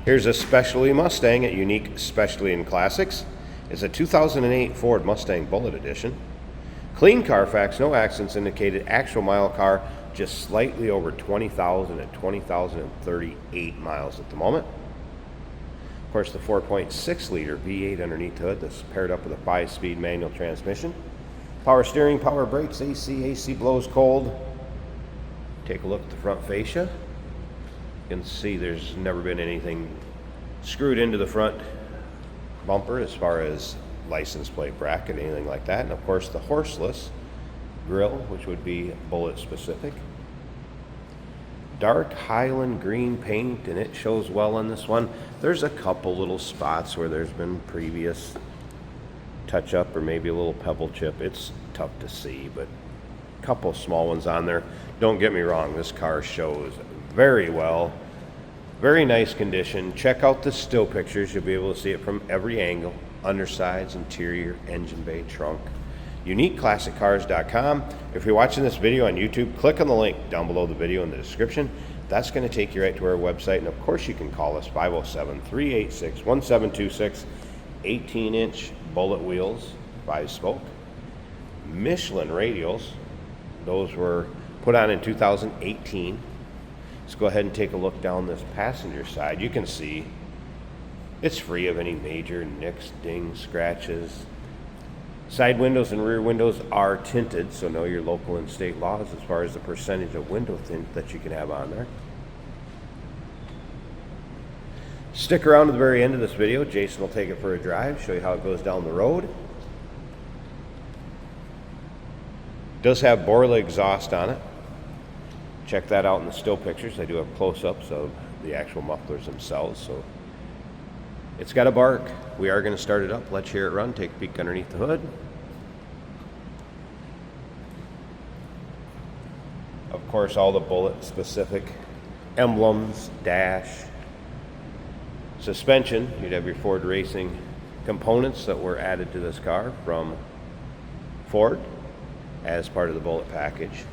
Here's a specialty Mustang at Unique Specialty and Classics. It's a 2008 Ford Mustang Bullitt Edition. Clean Carfax, no accidents indicated. Actual mile car just slightly over 20,000 at 20,038 miles at the moment. Of course, the 4.6 liter V8 underneath the hood that's paired up with a 5-speed manual transmission. Power steering, power brakes, AC blows cold. Take a look at the front fascia. You can see there's never been anything screwed into the front bumper as far as license plate bracket, anything like that. And of course the horseless grille, which would be Bullitt specific. Dark Highland green paint, and it shows well on this one. There's a couple little spots where there's been previous touch up or maybe a little pebble chip. It's tough to see, but a couple small ones on there. Don't get me wrong, this car shows very well. Very nice condition. Check out the still pictures. You'll be able to see it from every angle. Undersides, interior, engine bay, trunk. UniqueClassicCars.com. If you're watching this video on YouTube, click on the link down below the video in the description. That's going to take you right to our website. And of course you can call us 507-386-1726. 18-inch Bullitt wheels, 5-spoke. Michelin radials. Those were put on in 2018. Let's go ahead and take a look down this passenger side. You can see it's free of any major nicks, dings, scratches. Side windows and rear windows are tinted, so know your local and state laws as far as the percentage of window tint that you can have on there. Stick around to the very end of this video. Jason will take it for a drive, show you how it goes down the road. It does have Bullitt exhaust on it. Check that out in the still pictures. I do have close-ups of the actual mufflers themselves, so it's got a bark. We are going to start it up. Let's hear it run. Take a peek underneath the hood. Of course, all the Bullitt specific emblems, dash, suspension. You'd have your Ford Racing components that were added to this car from Ford as part of the Bullitt package.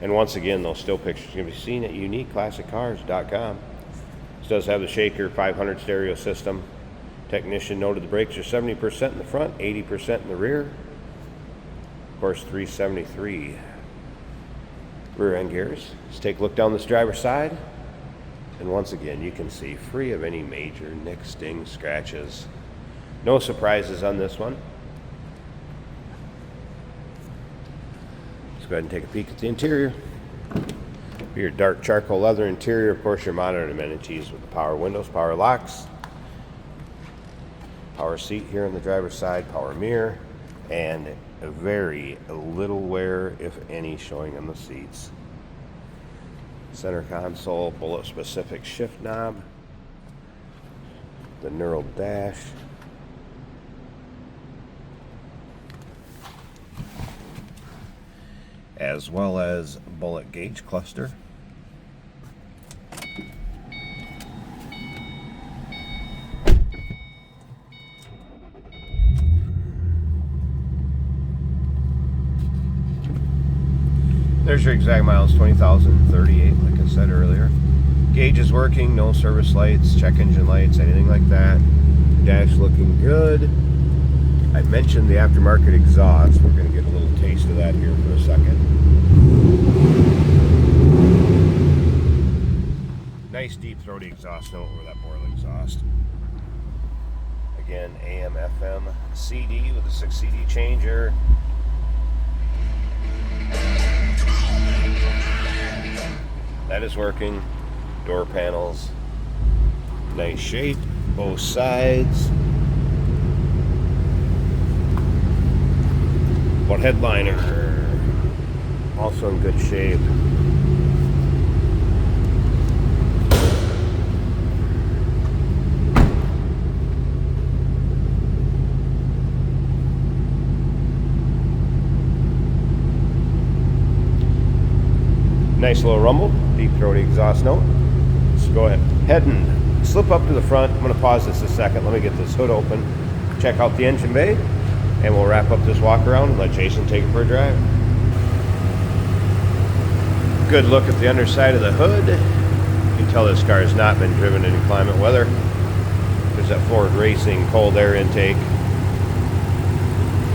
And once again, those still pictures can be seen at UniqueClassicCars.com. This does have the shaker 500 stereo system. Technician noted the brakes are 70% in the front, 80% in the rear. Of course, 373 rear end gears. Let's take a look down this driver's side. And once again, you can see free of any major nicks, stings, scratches. No surprises on this one. Let's go ahead and take a peek at the interior. Your dark charcoal leather interior, of course your modern amenities with the power windows, power locks, power seat here on the driver's side, power mirror, and a very little wear, if any, showing on the seats. Center console, Bullitt specific shift knob, the knurled dash, as well as Bullitt gauge cluster. There's your exact miles, 20,038, like I said earlier. Gauge is working, no service lights, check engine lights, anything like that. Dash looking good. I mentioned the aftermarket exhaust. We're going to get a little taste of that here for a second. Nice deep throaty exhaust note with that Bullitt exhaust. Again, AM, FM, CD with a 6 CD changer. That is working. Door panels, nice shape, both sides. But headliner, also in good shape. Nice little rumble, deep throaty exhaust note. Let's go ahead and slip up to the front. I'm going to pause this a second. Let me get this hood open, check out the engine bay, and we'll wrap up this walk around and let Jason take it for a drive. Good look at the underside of the hood. You can tell this car has not been driven in inclement weather. There's that Ford Racing cold air intake.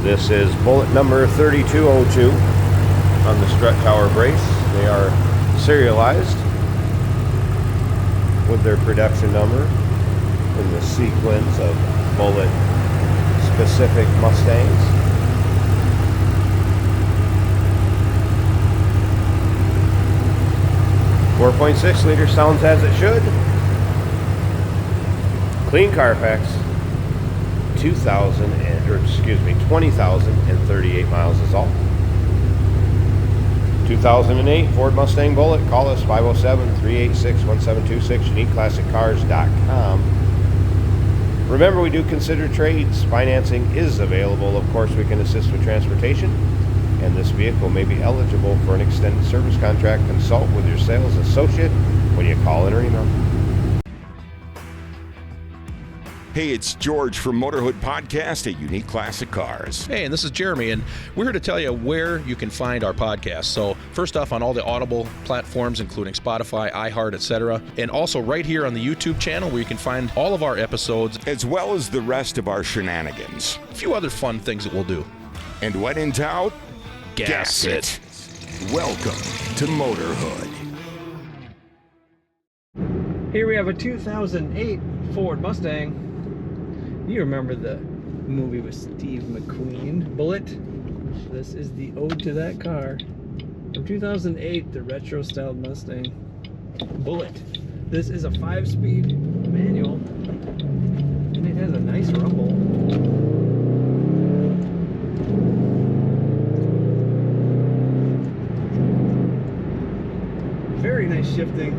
This is Bullitt number 3202 on the strut tower brace. They are serialized with their production number in the sequence of Bullitt specific Mustangs. .6 liter sounds as it should. Clean Carfax. 20,038 miles is all. 2008 Ford Mustang Bullitt. Call us 507-386-1726, uniqueclassiccars.com. Remember, we do consider trades. Financing is available. Of course, we can assist with transportation, and this vehicle may be eligible for an extended service contract. Consult with your sales associate when you call in or email. Hey, it's George from Motorhood Podcast at Unique Classic Cars. Hey, and this is Jeremy, and we're here to tell you where you can find our podcast. So first off, on all the Audible platforms, including Spotify, iHeart, etc., and also right here on the YouTube channel where you can find all of our episodes, as well as the rest of our shenanigans. A few other fun things that we'll do. And when in doubt, gas it. Welcome to Motorhood. Here we have a 2008 Ford Mustang. You remember the movie with Steve McQueen, Bullitt? This is the ode to that car. From 2008, the retro-styled Mustang Bullitt. This is a 5-speed manual, and it has a nice rumble. Very nice shifting.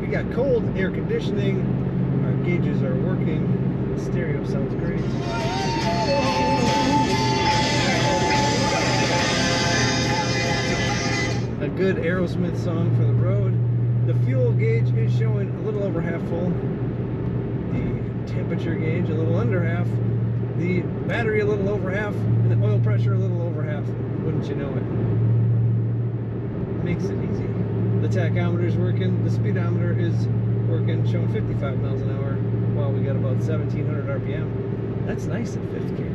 We got cold air conditioning. Our gauges are working. The stereo sounds great. A good Aerosmith song for the road. The fuel gauge is showing a little over half full. The temperature gauge a little under half. The battery a little over half. And the oil pressure a little over half. Wouldn't you know it? Makes it easy. The tachometer is working. The speedometer is working, showing 55 miles an hour. While we got about 1,700 RPM. That's nice in 5th gear.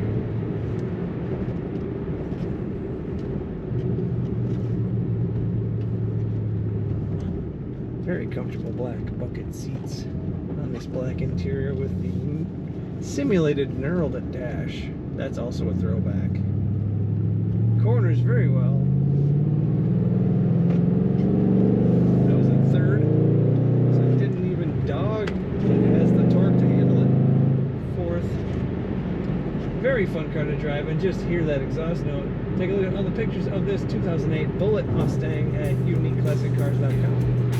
Very comfortable black bucket seats on this black interior with the simulated knurled dash. That's also a throwback. Corners very well. That was in 3rd, so it didn't even dog. It has the torque to handle it. 4th. Very fun car to drive, and just hear that exhaust note. Take a look at all the pictures of this 2008 Bullitt Mustang at uniqueclassiccars.com.